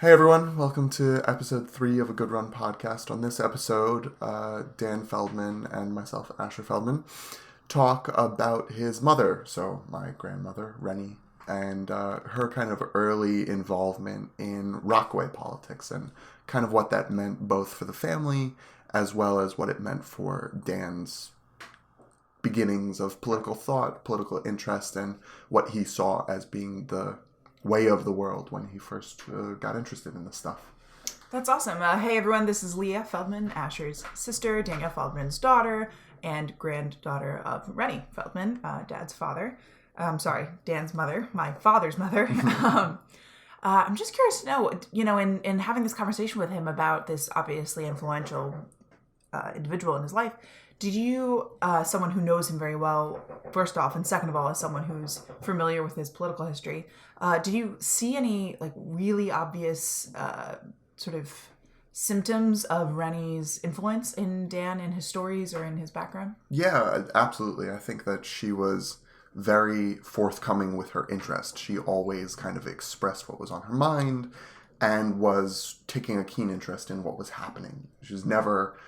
Hey everyone, welcome to episode 3 of A Good Run podcast. On this episode, Dan Feldman and myself, Asher Feldman, talk about his mother, so my grandmother, Rennie, and her kind of early involvement in Rockaway politics and kind of what that meant both for the family as well as what it meant for Dan's beginnings of political thought, political interest, and what he saw as being the way of the world when he first got interested in this stuff. That's awesome. Hey everyone, this is Leah Feldman, Asher's sister, Daniel Feldman's daughter, and granddaughter of Rennie Feldman, Dad's father. Dan's mother, my father's mother. I'm just curious to know, in having this conversation with him about this obviously influential individual in his life, did you, someone who knows him very well, first off, and second of all, as someone who's familiar with his political history, did you see any really obvious sort of symptoms of Rennie's influence in Dan in his stories or in his background? Yeah, absolutely. I think that she was very forthcoming with her interest. She always kind of expressed what was on her mind and was taking a keen interest in what was happening. She was never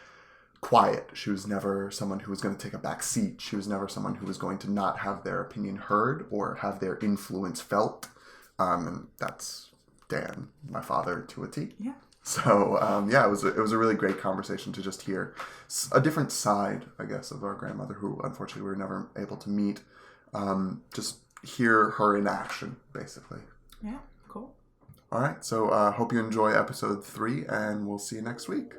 quiet. She was never someone who was going to take a back seat. She was never someone who was going to not have their opinion heard or have their influence felt. And that's Dan, my father, to a T. Yeah. So, it was a really great conversation to just hear a different side, I guess, of our grandmother, who unfortunately we were never able to meet. Just hear her in action, basically. Yeah, cool. All right, so hope you enjoy episode 3, and we'll see you next week.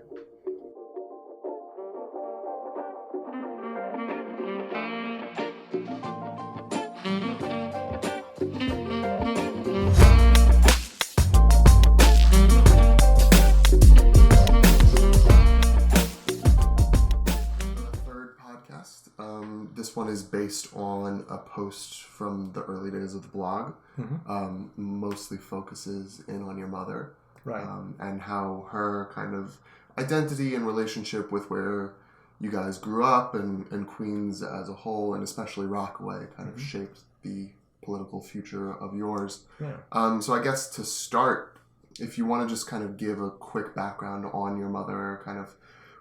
This one is based on a post from the early days of the blog. Mm-hmm. Mostly focuses in on your mother. Right. And how her kind of identity and relationship with where you guys grew up and Queens as a whole, and especially Rockaway, kind of shaped the political future of yours. Yeah. So I guess to start, if you want to just kind of give a quick background on your mother, kind of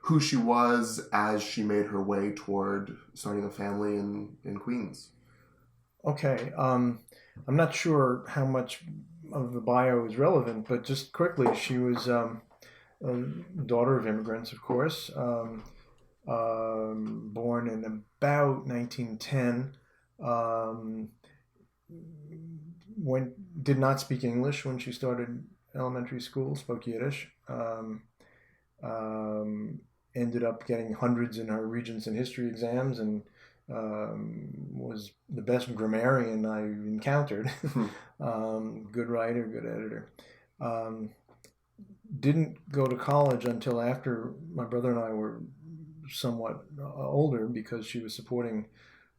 who she was as she made her way toward starting a family in Queens. Okay. I'm not sure how much of the bio is relevant, but just quickly, she was a daughter of immigrants, of course, born in about 1910. Did not speak English when she started elementary school, spoke Yiddish. Ended up getting hundreds in her Regents and History exams and was the best grammarian I encountered. Good writer, good editor. Didn't go to college until after my brother and I were somewhat older because she was supporting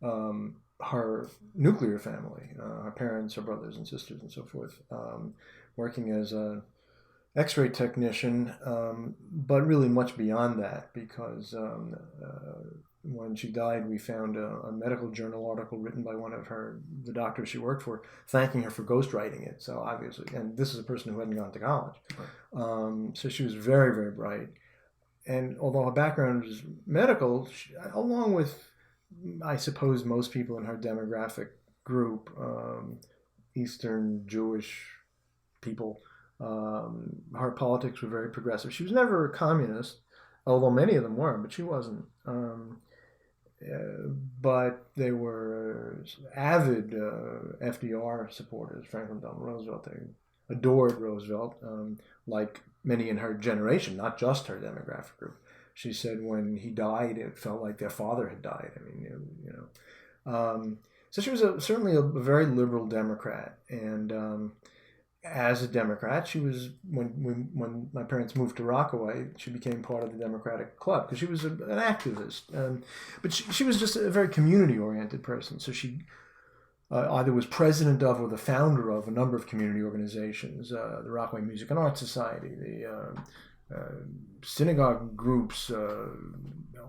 her nuclear family, her parents, her brothers and sisters and so forth, working as a X-ray technician, but really much beyond that because when she died, we found a medical journal article written by the doctors she worked for, thanking her for ghostwriting it. So obviously, and this is a person who hadn't gone to college. Right. So she was very, very bright. And although her background was medical, along with, I suppose, most people in her demographic group, Eastern Jewish people, her politics were very progressive. She was never a communist, although many of them were, but she wasn't. But they were avid FDR supporters, Franklin Delano Roosevelt. They adored Roosevelt, like many in her generation, not just her demographic group. She said when he died, it felt like their father had died. I mean, so she was certainly a very liberal Democrat, and as a Democrat, she was when my parents moved to Rockaway, she became part of the Democratic Club because she was an activist. But she was just a very community-oriented person. So she either was president of or the founder of a number of community organizations, the Rockaway Music and Art Society, the synagogue groups,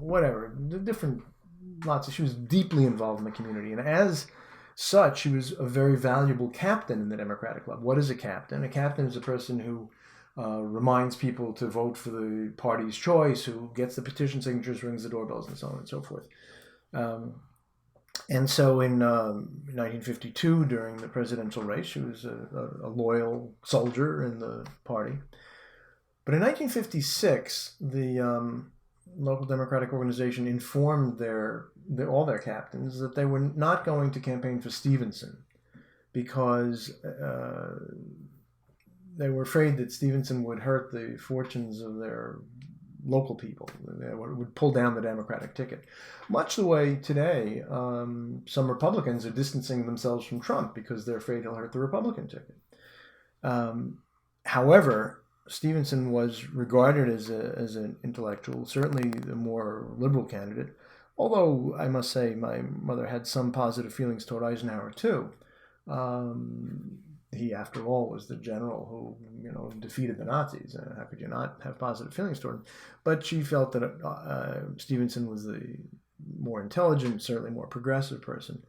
whatever, the different lots. She was deeply involved in the community, and as such, he was a very valuable captain in the Democratic Club. What is a captain? A captain is a person who reminds people to vote for the party's choice, who gets the petition signatures, rings the doorbells, and so on and so forth. And so in 1952, during the presidential race, she was a loyal soldier in the party. But in 1956, the local Democratic organization informed all their captains that they were not going to campaign for Stevenson because they were afraid that Stevenson would hurt the fortunes of their local people. It would pull down the Democratic ticket. Much the way today, some Republicans are distancing themselves from Trump because they're afraid he'll hurt the Republican ticket. However, Stevenson was regarded as an intellectual, certainly the more liberal candidate, although I must say my mother had some positive feelings toward Eisenhower too. He, after all, was the general who, defeated the Nazis. How could you not have positive feelings toward him? But she felt that Stevenson was the more intelligent, certainly more progressive person.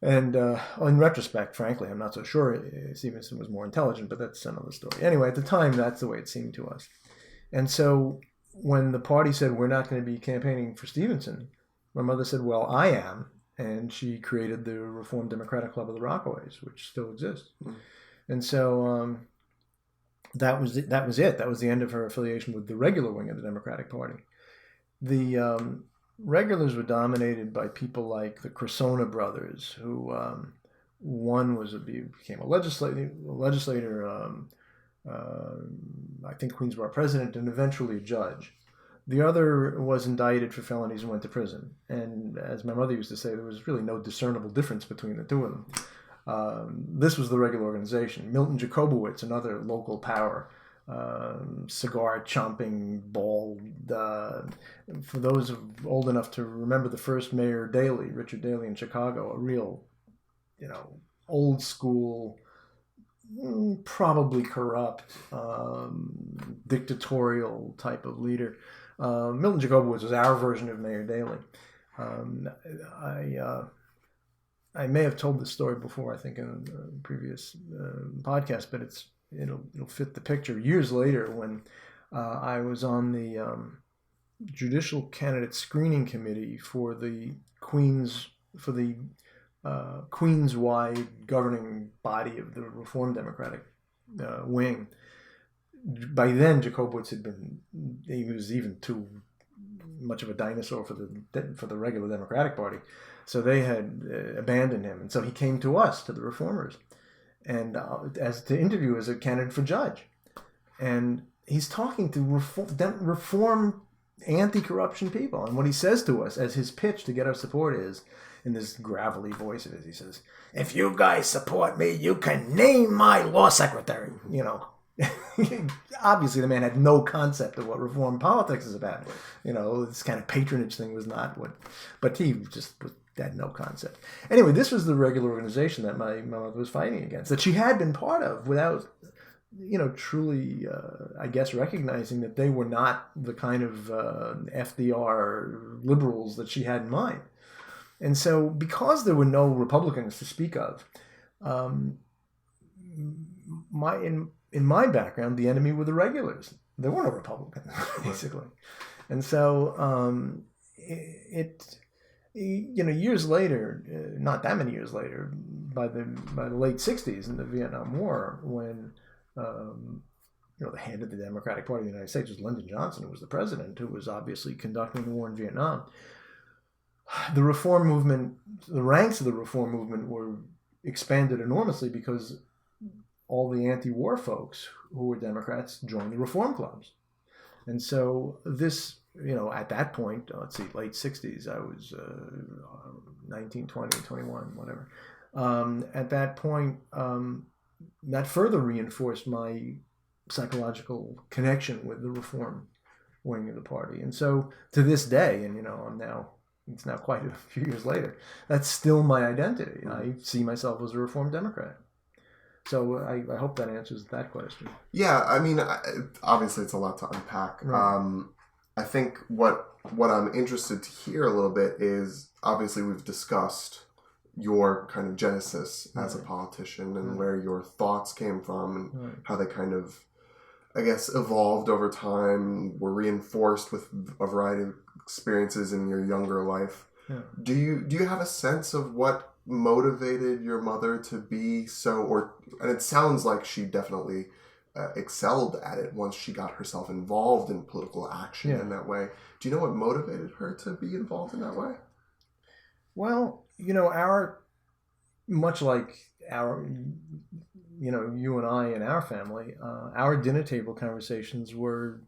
And in retrospect, frankly, I'm not so sure Stevenson was more intelligent, but that's another story. Anyway, at the time, that's the way it seemed to us. And so when the party said, we're not going to be campaigning for Stevenson, my mother said, well, I am. And she created the Reformed Democratic Club of the Rockaways, which still exists. Mm. And so that was it. That was the end of her affiliation with the regular wing of the Democratic Party. The regulars were dominated by people like the Cressona brothers, who one became a legislator, I think Queensborough president, and eventually a judge. The other was indicted for felonies and went to prison. And as my mother used to say, there was really no discernible difference between the two of them. This was the regular organization. Milton Jacobowitz, another local power, cigar-chomping, bald. For those old enough to remember the first mayor, Daley, Richard Daley in Chicago, a real, old school, probably corrupt, dictatorial type of leader. Milton Jacobowitz was our version of Mayor Daley. I may have told this story before, I think, in a previous podcast, but it'll fit the picture. Years later, when I was on the judicial candidate screening committee for the Queens-wide governing body of the Reformed Democratic wing. By then, Jacobowitz he was even too much of a dinosaur for the regular Democratic Party. So they had abandoned him. And so he came to us, to the reformers, and to interview as a candidate for judge. And he's talking to reform anti-corruption people. And what he says to us as his pitch to get our support is, in this gravelly voice of his, he says, if you guys support me, you can name my law secretary, Obviously, the man had no concept of what reform politics is about. This kind of patronage thing was not what, but he just had no concept. Anyway, this was the regular organization that my mother was fighting against, that she had been part of without, truly, I guess, recognizing that they were not the kind of FDR liberals that she had in mind. And so, because there were no Republicans to speak of, in my background, the enemy were the regulars. There were no Republicans, basically. And so years later, not that many years later, by the late 60s in the Vietnam War, when the head of the Democratic Party of the United States was Lyndon Johnson, who was the president, who was obviously conducting the war in Vietnam. The reform movement, the ranks of the reform movement were expanded enormously because all the anti-war folks who were Democrats joined the reform clubs. And so this, at that point, let's see, late 60s, I was 19, 20, 21, whatever. At that point, that further reinforced my psychological connection with the reform wing of the party. And so to this day, and it's now quite a few years later, that's still my identity. I see myself as a Reformed Democrat. So I hope that answers that question. Yeah, I mean, obviously it's a lot to unpack. Right. I think what I'm interested to hear a little bit is, obviously we've discussed your kind of genesis as a Right. politician and Right. where your thoughts came from and Right. how they kind of, I guess, evolved over time, were reinforced with a variety of experiences in your younger life. Yeah. Do you have a sense of what motivated your mother to be so, and it sounds like she definitely excelled at it once she got herself involved in political action Yeah. in that way. Do you know what motivated her to be involved in that way? Well, much like our, you and I and our family, our dinner table conversations were,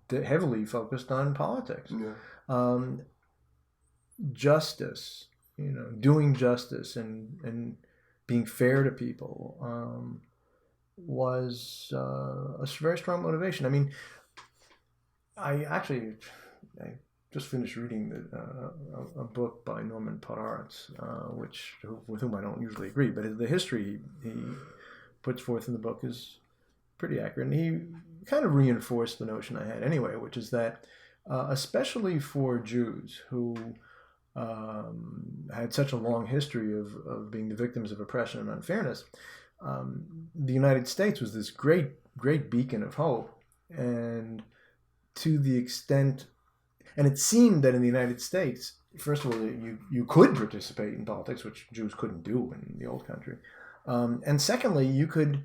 heavily focused on politics. Yeah. Justice, doing justice and being fair to people was a very strong motivation. I mean, I just finished reading a book by Norman Podhoretz, with whom I don't usually agree, but the history he puts forth in the book is pretty accurate. And he kind of reinforced the notion I had anyway, which is that especially for Jews who had such a long history of being the victims of oppression and unfairness, the United States was this great, great beacon of hope. And to the extent, and it seemed that in the United States, first of all, you could participate in politics, which Jews couldn't do in the old country. And secondly, you could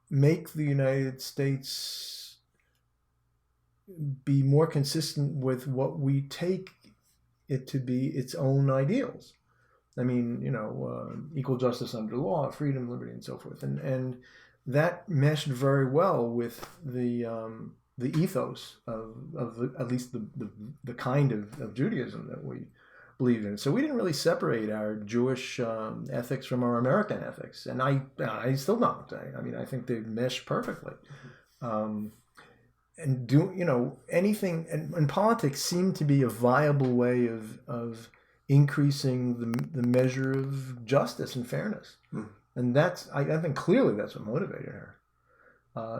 make the United States be more consistent with what we take it to be its own ideals. I mean, equal justice under law, freedom, liberty, and so forth. And that meshed very well with the ethos of at least the kind of Judaism that we believed in. So we didn't really separate our Jewish ethics from our American ethics, and I still don't. I think they mesh perfectly. And anything, and politics seemed to be a viable way of increasing the measure of justice and fairness. And I think clearly that's what motivated her.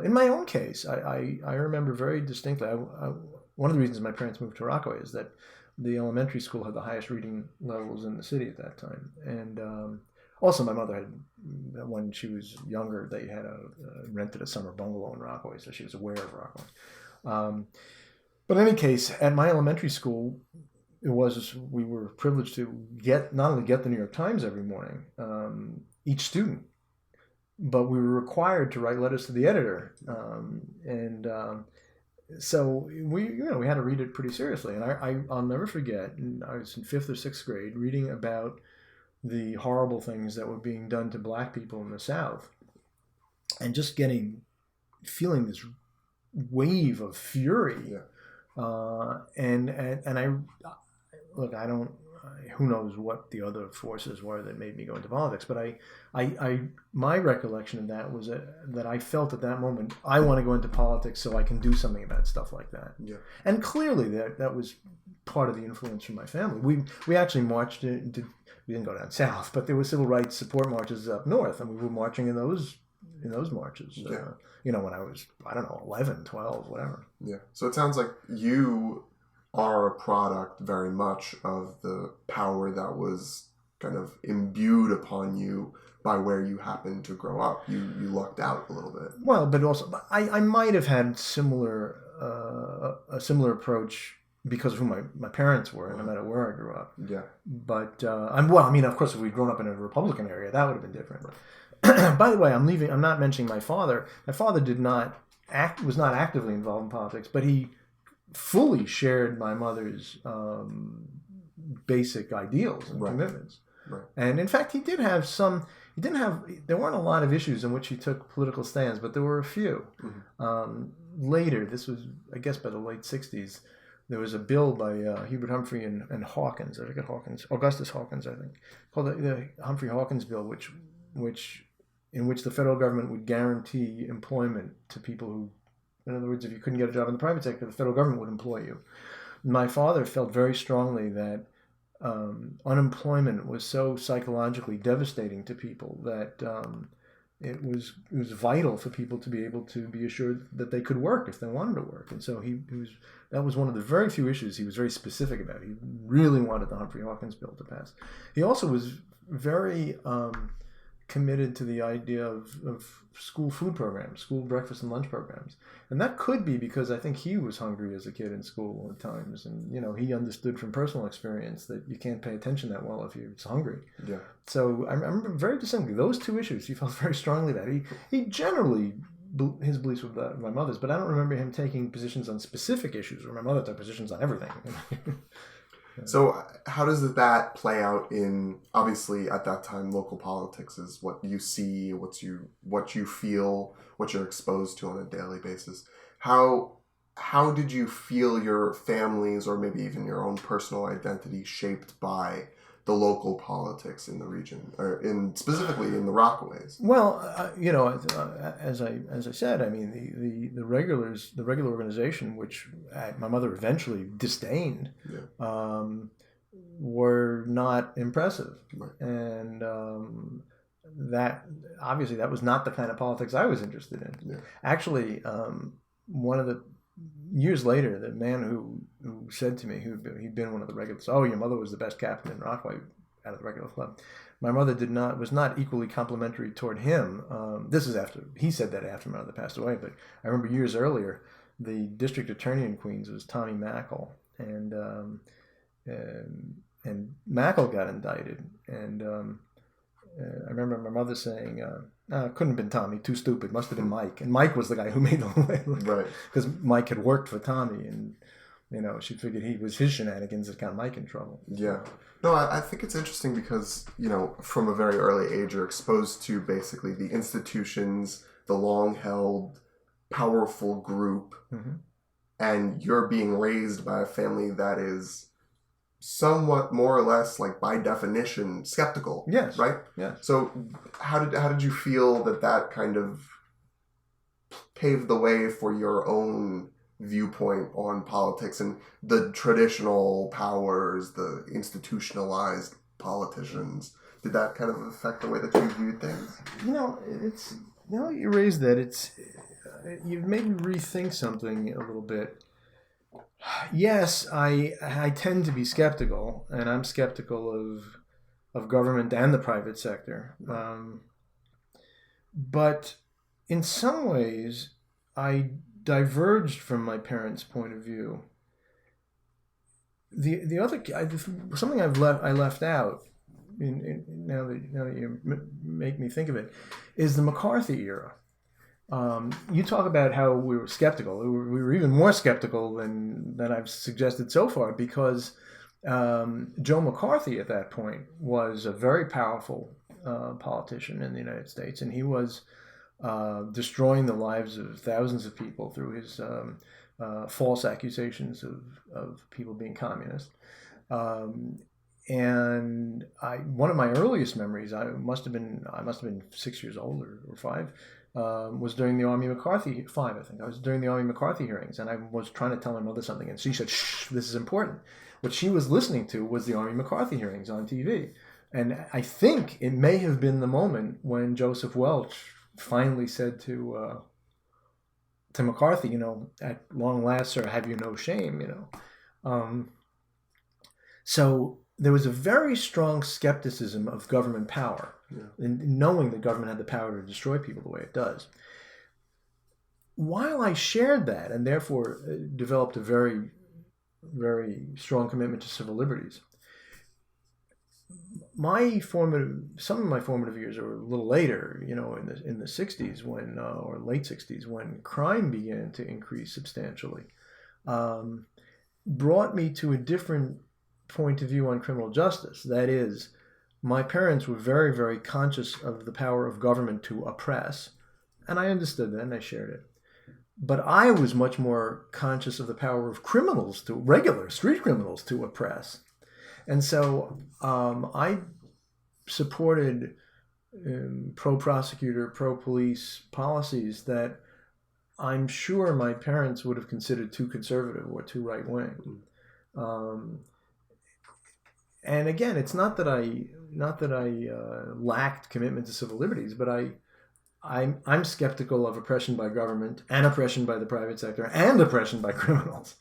In my own case, I remember very distinctly, one of the reasons my parents moved to Rockaway is that the elementary school had the highest reading levels in the city at that time. And also my mother had, when she was younger, they had rented a summer bungalow in Rockaway, so she was aware of Rockaway. But in any case, at my elementary school, we were privileged to not only get the New York Times every morning, each student, but we were required to write letters to the editor, so we had to read it pretty seriously. And I'll never forget, I was in 5th or 6th grade reading about the horrible things that were being done to black people in the South, and just feeling this wave of fury. Yeah. And I don't. Who knows what the other forces were that made me go into politics? But my recollection of that was that I felt at that moment, I want to go into politics so I can do something about stuff like that. Yeah. And clearly that was part of the influence from my family. We actually marched we didn't go down south, but there were civil rights support marches up north, and we were marching in those marches. Yeah. When I was, 11, 12, whatever. Yeah. So it sounds like you are a product very much of the power that was kind of imbued upon you by where you happened to grow up. You lucked out a little bit. Well, but also I might have had a similar approach because of who my parents were, no matter where I grew up. Yeah. But of course, if we'd grown up in a Republican area, that would have been different. Right. By the way, I'm not mentioning my father. My father was not actively involved in politics, but he fully shared my mother's basic ideals and commitments. Right. And in fact, there weren't a lot of issues in which he took political stands, but there were a few. Mm-hmm. Later, this was, I guess, by the late 60s, there was a bill by Hubert Humphrey and Hawkins, Augustus Hawkins, I think, called the Humphrey Hawkins bill, in which the federal government would guarantee employment to people who, in other words, if you couldn't get a job in the private sector, the federal government would employ you. My father felt very strongly that unemployment was so psychologically devastating to people that it was vital for people to be able to be assured that they could work if they wanted to work. And so that was one of the very few issues he was very specific about. He really wanted the Humphrey Hawkins bill to pass. He also was very committed to the idea of school food programs, school breakfast and lunch programs. And that could be because I think he was hungry as a kid in school at times. And, he understood from personal experience that you can't pay attention that well if you're hungry. Yeah. So I remember very distinctly those two issues he felt very strongly about. He generally, his beliefs were my mother's, but I don't remember him taking positions on specific issues, or my mother took positions on everything. So how does that play out in, obviously at that time, local politics is what you see, what you feel, what you're exposed to on a daily basis. How did you feel your family's, or maybe even your own personal identity, shaped by the local politics in the region, or specifically in the Rockaways? Well, as I said, I mean, the regular organization, which my mother eventually disdained, were not impressive, right. And that was not the kind of politics I was interested in. Yeah. Actually, one of the years later, the man who said to me, he'd been one of the regulars, "Oh, your mother was the best captain in Rockaway out of the regular club." My mother was not equally complimentary toward him. This is after he said that after my mother passed away. But I remember years earlier, the district attorney in Queens was Tommy Mackle, and Mackle got indicted, and I remember my mother saying, "It couldn't have been Tommy, too stupid, must have been Mike." And Mike was the guy who made the right, because Mike had worked for Tommy, and she figured he was his shenanigans that got Mike in trouble. Yeah. No, I think it's interesting because, from a very early age, you're exposed to basically the institutions, the long-held, powerful group, mm-hmm. and you're being raised by a family that is somewhat more or less, like, by definition, skeptical. Yes. Right? Yeah. So how did you feel that kind of paved the way for your own viewpoint on politics and the traditional powers, the institutionalized politicians? Did that kind of affect the way that you viewed things? It's now that you raised that, you've made me rethink something a little bit. Yes, I tend to be skeptical, and I'm skeptical of government and the private sector. But in some ways, I diverged from my parents' point of view. The other something I left out, now that you make me think of it, is the McCarthy era. You talk about how we were skeptical. We were even more skeptical than I've suggested so far, because Joe McCarthy at that point was a very powerful politician in the United States, and he was destroying the lives of thousands of people through his false accusations of people being communist. And one of my earliest memories, I must have been 6 years old or 5. Was during the Army McCarthy, 5, I think. I was during the Army McCarthy hearings, and I was trying to tell my mother something, and she said, "Shh, this is important." What she was listening to was the Army McCarthy hearings on TV. And I think it may have been the moment when Joseph Welch finally said to McCarthy, "At long last, sir, have you no shame?" So there was a very strong skepticism of government power. Yeah. And knowing that government had the power to destroy people the way it does. While I shared that, and therefore developed a very, very strong commitment to civil liberties, some of my formative years, or a little later, in the 60s, when or late 60s, when crime began to increase substantially, brought me to a different point of view on criminal justice. That is, my parents were very, very conscious of the power of government to oppress, and I understood that, and I shared it. But I was much more conscious of the power of regular street criminals to oppress. And so I supported pro-prosecutor, pro-police policies that I'm sure my parents would have considered too conservative or too right-wing. And again, it's not that I lacked commitment to civil liberties, but I'm skeptical of oppression by government and oppression by the private sector and oppression by criminals.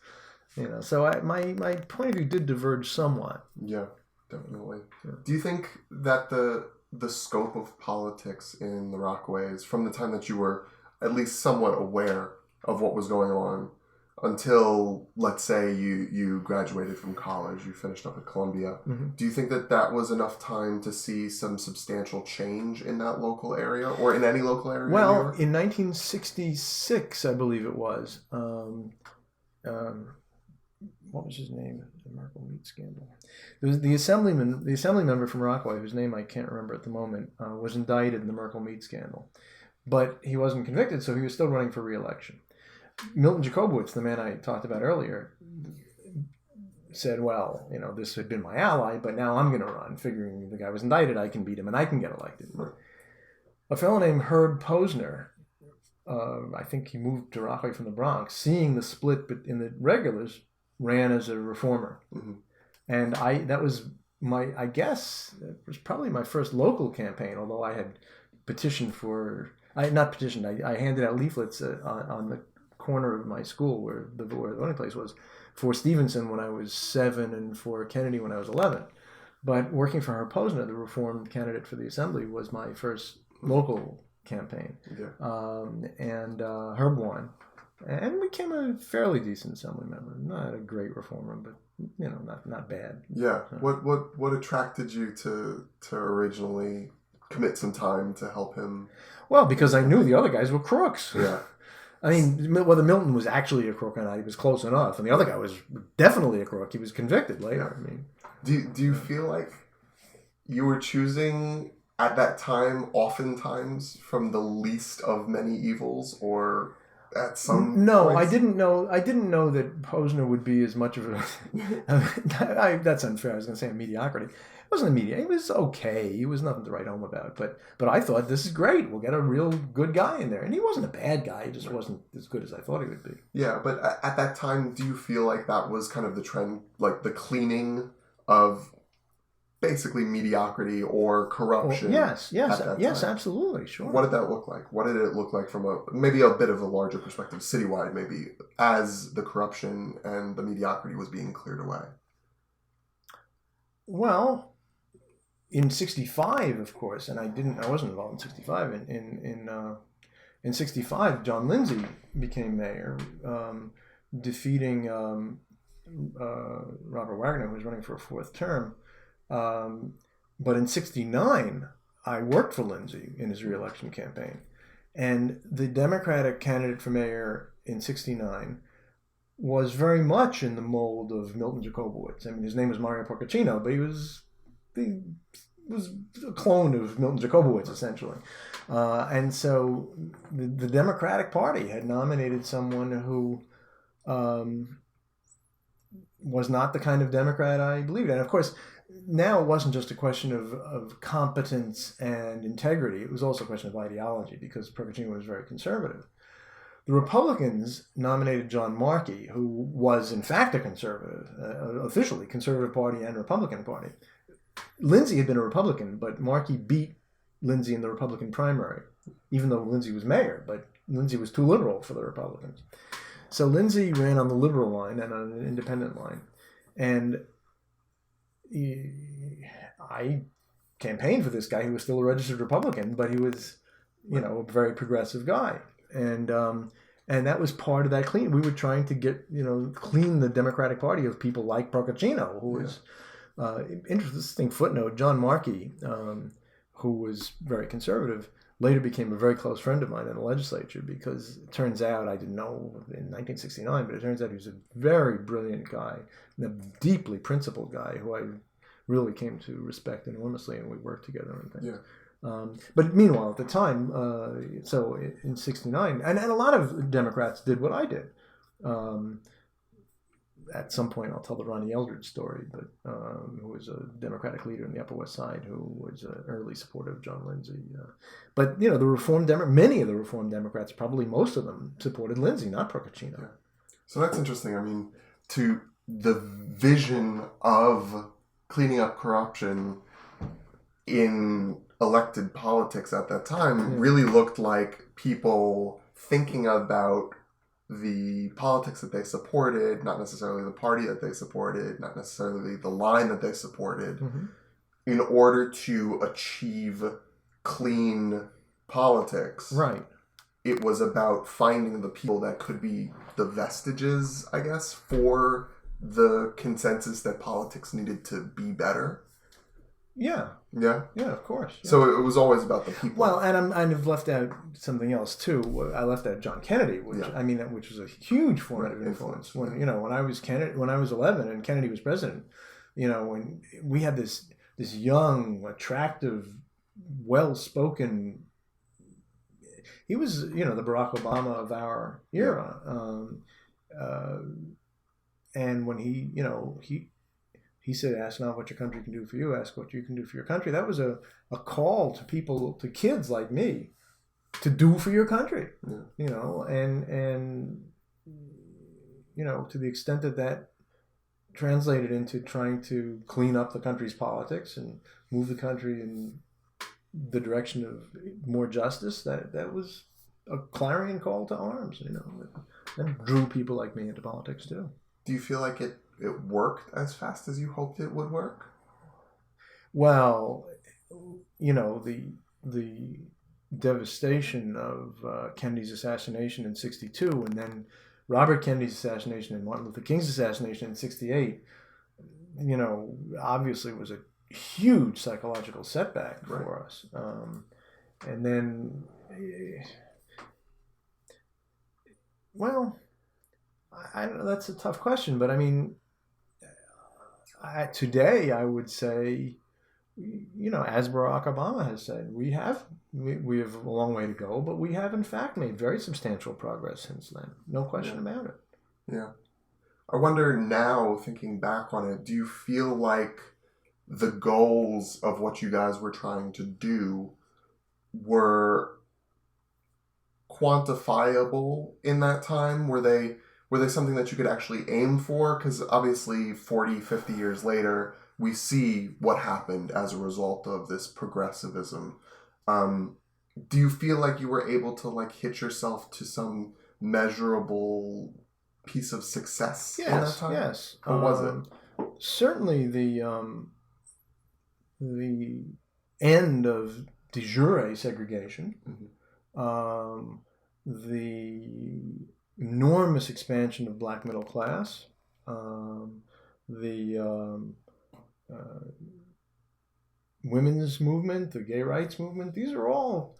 So my point of view did diverge somewhat. Yeah, definitely. Yeah. Do you think that the scope of politics in the Rockaways, from the time that you were at least somewhat aware of what was going on until, let's say, you graduated from college, you finished up at Columbia, do you think that was enough time to see some substantial change in that local area or in any local area? Well, in 1966, I believe it was, what was his name? The Merkel meat scandal. There was the assembly member from Rockaway, whose name I can't remember at the moment, was indicted in the Merkel meat scandal. But he wasn't convicted, so he was still running for re-election. Milton Jacobowitz, the man I talked about earlier, said, well, this had been my ally, but now I'm going to run, figuring the guy was indicted, I can beat him, and I can get elected. Right. A fellow named Herb Posner, I think he moved to Rockaway from the Bronx, seeing the split in the regulars, ran as a reformer. And that was I guess, it was probably my first local campaign, although I had petitioned I handed out leaflets on the corner of my school where the voting place was for Stevenson when I was 7 and for Kennedy when I was 11. But working for Herb Posner, the reformed candidate for the assembly, was my first local campaign. Yeah. And Herb won and became a fairly decent assembly member. Not a great reformer, but not bad. Yeah. What attracted you to originally commit some time to help him? Well, because I knew the other guys were crooks. Yeah. I mean, whether Milton was actually a crook or not, he was close enough, and the other guy was definitely a crook. He was convicted later. Yeah. I mean, do you feel like you were choosing at that time, oftentimes, from the least of many evils, or at some? No, points? I didn't know that Posner would be as much of a. That's unfair. I was going to say a mediocrity. It wasn't a mediocre. He was okay. He was nothing to write home about. But I thought, this is great. We'll get a real good guy in there. And he wasn't a bad guy. He just wasn't as good as I thought he would be. Yeah, but at that time, do you feel like that was kind of the trend, like the cleaning of basically mediocrity or corruption? Yes, absolutely, sure. What did that look like? What did it look like from maybe a bit of a larger perspective, citywide maybe, as the corruption and the mediocrity was being cleared away? Well, in 65, of course, and I wasn't involved in 65. In 65, John Lindsay became mayor, defeating Robert Wagner, who was running for a 4th term. But in 69, I worked for Lindsay in his re-election campaign. And the Democratic candidate for mayor in 69 was very much in the mold of Milton Jacobowitz. I mean, his name was Mario Porcacino, but he was a clone of Milton Jacobowitz, essentially. And so the Democratic Party had nominated someone who was not the kind of Democrat I believed in. And of course, now it wasn't just a question of competence and integrity. It was also a question of ideology, because Porcacino was very conservative. The Republicans nominated John Markey, who was in fact a conservative, officially Conservative Party and Republican Party. Lindsay had been a Republican, but Markey beat Lindsay in the Republican primary, even though Lindsay was mayor, but Lindsay was too liberal for the Republicans. So Lindsay ran on the liberal line and on an independent line. And I campaigned for this guy who was still a registered Republican, but he was, a very progressive guy. And that was part of that clean. We were trying to get, clean the Democratic Party of people like Porcacino, who was, interesting footnote, John Markey, who was very conservative, later became a very close friend of mine in the legislature, because it turns out, I didn't know in 1969, but it turns out he was a very brilliant guy, and a deeply principled guy who I really came to respect enormously, and we worked together and things. Yeah. But meanwhile, at the time, so in 69, and a lot of Democrats did what I did. At some point, I'll tell the Ronnie Eldridge story, but who was a Democratic leader in the Upper West Side, who was an early supporter of John Lindsay. But the many of the Reform Democrats, probably most of them, supported Lindsay, not Porcacino. Yeah. So that's interesting. I mean, to the vision of cleaning up corruption in elected politics at that time really looked like people thinking about the politics that they supported, not necessarily the party that they supported, not necessarily the line that they supported, in order to achieve clean politics. Right. It was about finding the people that could be the vestiges, I guess, for the consensus that politics needed to be better. Yeah. Yeah? Yeah, of course. Yeah. So it was always about the people. Well, and I've left out something else too. I left out John Kennedy, which was a huge formative influence. When when I was 11 and Kennedy was president, when we had this young, attractive, well-spoken. He was the Barack Obama of our era, and when he said, "Ask not what your country can do for you, ask what you can do for your country." That was a call to people, to kids like me, to do for your country. Yeah. And to the extent that translated into trying to clean up the country's politics and move the country in the direction of more justice, that was a clarion call to arms. That drew people like me into politics too. Do you feel like it worked as fast as you hoped it would work? Well, the devastation of Kennedy's assassination in 1962, and then Robert Kennedy's assassination and Martin Luther King's assassination in 1968, obviously was a huge psychological setback for us. And then, that's a tough question, but I mean, today I would say, as Barack Obama has said, we have a long way to go, but we have in fact made very substantial progress since then. No question about it. Yeah. I wonder now, thinking back on it, do you feel like the goals of what you guys were trying to do were quantifiable in that time? Were they something that you could actually aim for? Because obviously 40, 50 years later, we see what happened as a result of this progressivism. Do you feel like you were able to hit yourself to some measurable piece of success in that time? Yes. What was it? Certainly the end of de jure segregation, the enormous expansion of black middle class, the women's movement, the gay rights movement. These are all,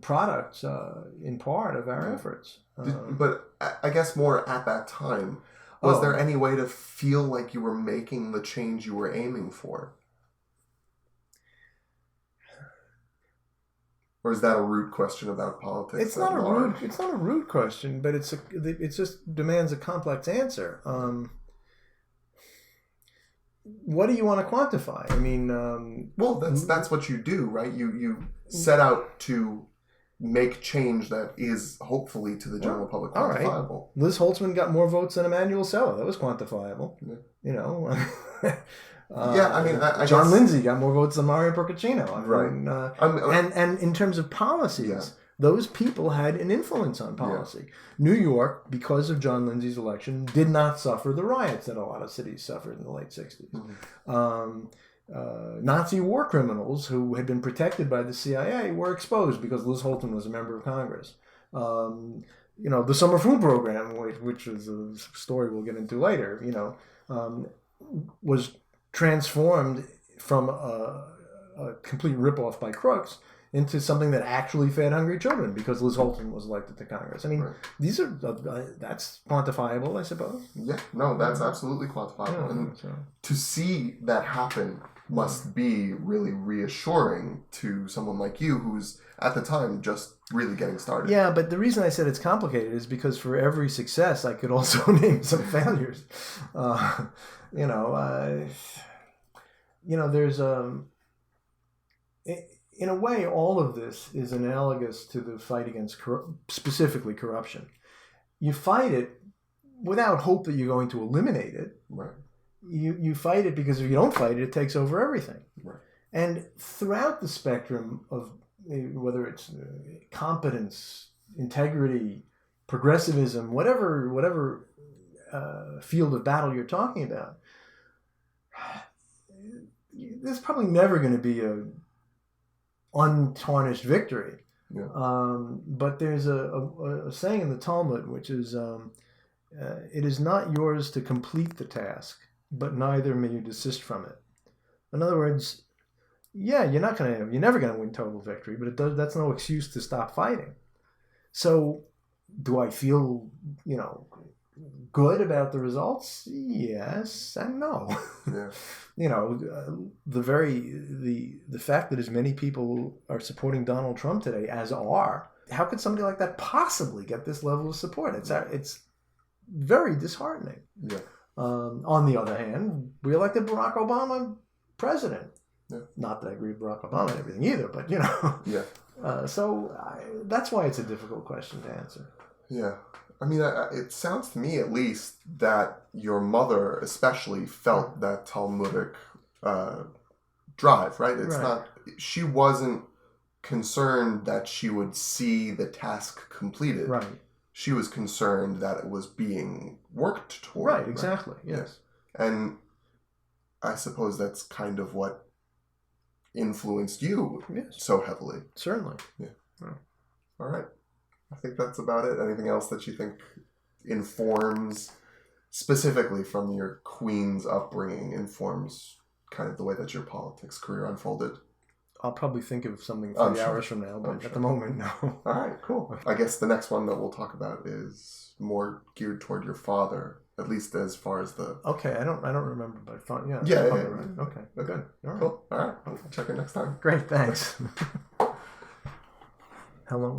products in part of our efforts. But I guess more at that time, was there any way to feel like you were making the change you were aiming for? Or is that a rude question about politics? It's not a rude question, but it just demands a complex answer. What do you want to quantify? I mean, well, that's what you do, right? You set out to make change that is hopefully to the general public quantifiable. All right. Liz Holtzman got more votes than Emmanuel Sella. That was quantifiable. Yeah. I mean, I John guess, Lindsay got more votes than Mario Procaccino. Right. And in terms of policies, those people had an influence on policy. New York, because of John Lindsay's election, did not suffer the riots that a lot of cities suffered in the late 60s. Nazi war criminals who had been protected by the CIA were exposed because Liz Holtzman was a member of Congress. The summer food program, which is a story we'll get into later, was transformed from a complete ripoff by crooks into something that actually fed hungry children because Liz Holtzman was elected to Congress. I mean, these are that's quantifiable, I suppose. Yeah, no, that's absolutely quantifiable. And to see that happen must be really reassuring to someone like you who's at the time just really getting started. Yeah, but the reason I said it's complicated is because for every success, I could also name some failures. There's in a way, all of this is analogous to the fight against specifically corruption. You fight it without hope that you're going to eliminate it. Right. you fight it because if you don't fight it, it takes over everything. Right. And throughout the spectrum of whether it's competence, integrity, progressivism, whatever field of battle you're talking about, there's probably never going to be a untarnished victory. Yeah. But there's a saying in the Talmud, which is, it is not yours to complete the task, but neither may you desist from it. In other words, yeah, you're never going to win total victory, but that's no excuse to stop fighting. So do I feel, good about the results? Yes and no. Yeah. The fact that as many people are supporting Donald Trump today as are, how could somebody like that possibly get this level of support? It's very disheartening. Yeah. On the other hand, we elected Barack Obama president. Yeah. Not that I agree with Barack Obama and everything either, but Yeah. That's why it's a difficult question to answer. Yeah. I mean, it sounds to me, at least, that your mother especially felt that Talmudic drive, right? It's Right. not. She wasn't concerned that she would see the task completed. Right. She was concerned that it was being worked toward. Right. Exactly. Right? Yes. And I suppose that's kind of what influenced you so heavily. Certainly. Yeah. All right. I think that's about it. Anything else that you think informs, specifically from your Queens upbringing, informs kind of the way that your politics career unfolded? I'll probably think of something 3 hours from now, but at the moment, no. All right, cool. I guess the next one that we'll talk about is more geared toward your father, at least as far as the... Okay, I don't remember, but I thought, yeah. Yeah. Right. Okay, good. All right. Cool. All right, I'll check it next time. Great, thanks. How long?